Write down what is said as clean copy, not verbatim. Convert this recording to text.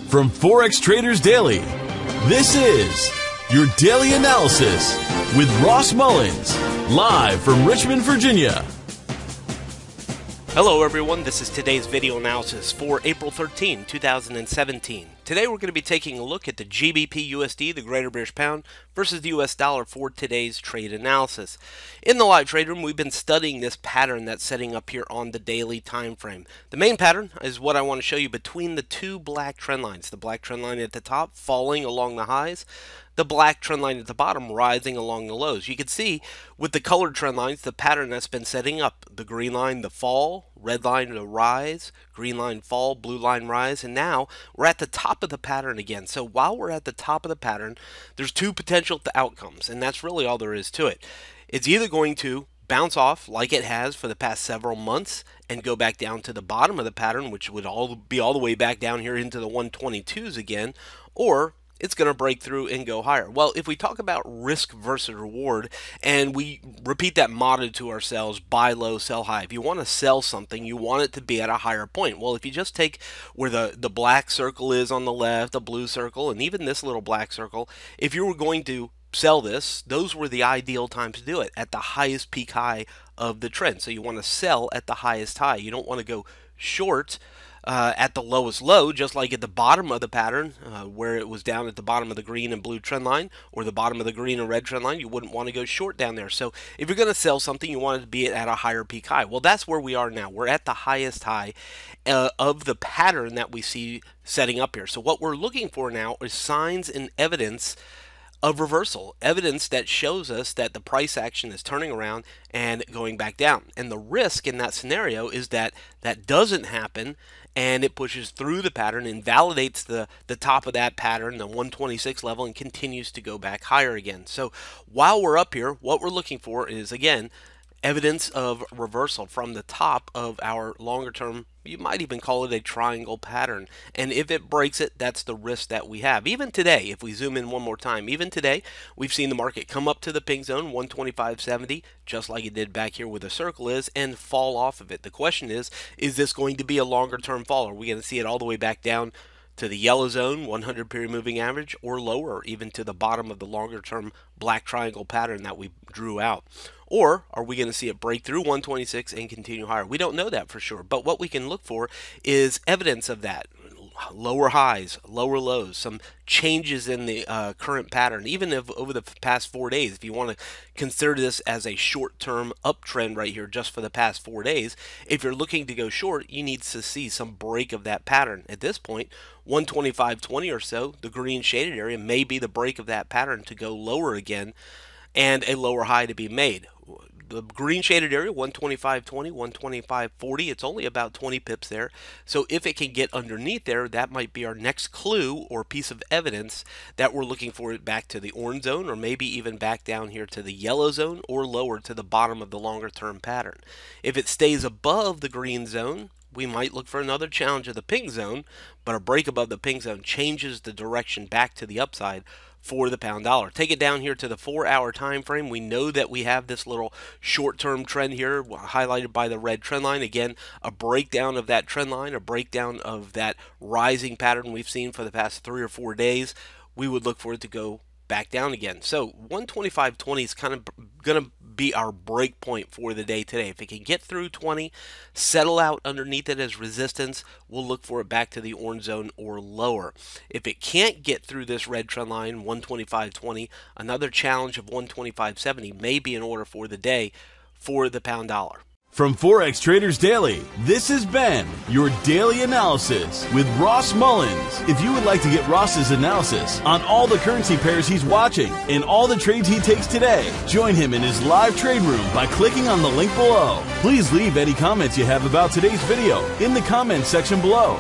From Forex Traders Daily, this is your daily analysis with Ross Mullins, live from Richmond, Virginia. Hello everyone, this is today's video analysis for April 13, 2017. Today we're going to be taking a look at the GBPUSD, the Greater British Pound, versus the US dollar for today's trade analysis. In the live trade room, we've been studying this pattern that's setting up here on the daily time frame. The main pattern is what I want to show you between the two black trend lines. The black trend line at the top falling along the highs, the black trend line at the bottom rising along the lows. You can see with the colored trend lines the pattern that's been setting up. The green line, the fall, red line, the rise, green line, fall, blue line, rise, and now we're at the top of the pattern again. So while we're at the top of the pattern, there's two potential outcomes, and that's really all there is to it. It's either going to bounce off like it has for the past several months and go back down to the bottom of the pattern, which would be all the way back down here into the 122s again, or it's going to break through and go higher. Well, if we talk about risk versus reward, and we repeat that motto to ourselves, buy low, sell high. If you want to sell something, you want it to be at a higher point. Well, if you just take where the black circle is on the left, the blue circle, and even this little black circle, if you were going to sell this, those were the ideal times to do it, at the highest peak high of the trend. So you want to sell at the highest high. You don't want to go short at the lowest low, just like at the bottom of the pattern, where it was down at the bottom of the green and blue trend line, or the bottom of the green and red trend line. You wouldn't want to go short down there. So if you're going to sell something, you want it to be at a higher peak high. Well, that's where we are now. We're at the highest high of the pattern that we see setting up here. So what we're looking for now is signs and evidence of reversal, evidence that shows us that the price action is turning around and going back down. And the risk in that scenario is that that doesn't happen and it pushes through the pattern, invalidates the top of that pattern, the 126 level, and continues to go back higher again. So while we're up here, what we're looking for is, again, evidence of reversal from the top of our longer term, you might even call it a triangle pattern. And if it breaks it, that's the risk that we have. Even today, if we zoom in one more time, even today, we've seen the market come up to the pink zone, 125.70, just like it did back here where the circle is, and fall off of it. The question is this going to be a longer term fall? Are we going to see it all the way back down to the yellow zone, 100 period moving average, or lower, even to the bottom of the longer term black triangle pattern that we drew out? Or are we going to see it break through 126 and continue higher? We don't know that for sure, but what we can look for is evidence of that. Lower highs, lower lows, some changes in the current pattern, even if over the past 4 days. If you want to consider this as a short-term uptrend right here just for the past 4 days, if you're looking to go short, you need to see some break of that pattern. At this point, 125.20 or so, the green shaded area, may be the break of that pattern to go lower again and a lower high to be made. The green shaded area, 125.20, 125.40, it's only about 20 pips there. So if it can get underneath there, that might be our next clue or piece of evidence that we're looking for it back to the orange zone, or maybe even back down here to the yellow zone, or lower to the bottom of the longer term pattern. If it stays above the green zone, we might look for another challenge of the pink zone, but a break above the pink zone changes the direction back to the upside for the pound dollar. Take it down here to the 4-hour time frame. We know that we have this little short-term trend here highlighted by the red trend line. Again, a breakdown of that trend line, a breakdown of that rising pattern we've seen for the past 3 or 4 days. We would look for it to go back down again. So 125.20 is kind of going to be our break point for the day today. If it can get through 20, settle out underneath it as resistance, we'll look for it back to the orange zone or lower. If it can't get through this red trend line, 125.20, another challenge of 125.70 may be in order for the day for the pound dollar. From Forex Traders Daily, this has been your daily analysis with Ross Mullins. If you would like to get Ross's analysis on all the currency pairs he's watching and all the trades he takes today, join him in his live trade room by clicking on the link below. Please leave any comments you have about today's video in the comments section below.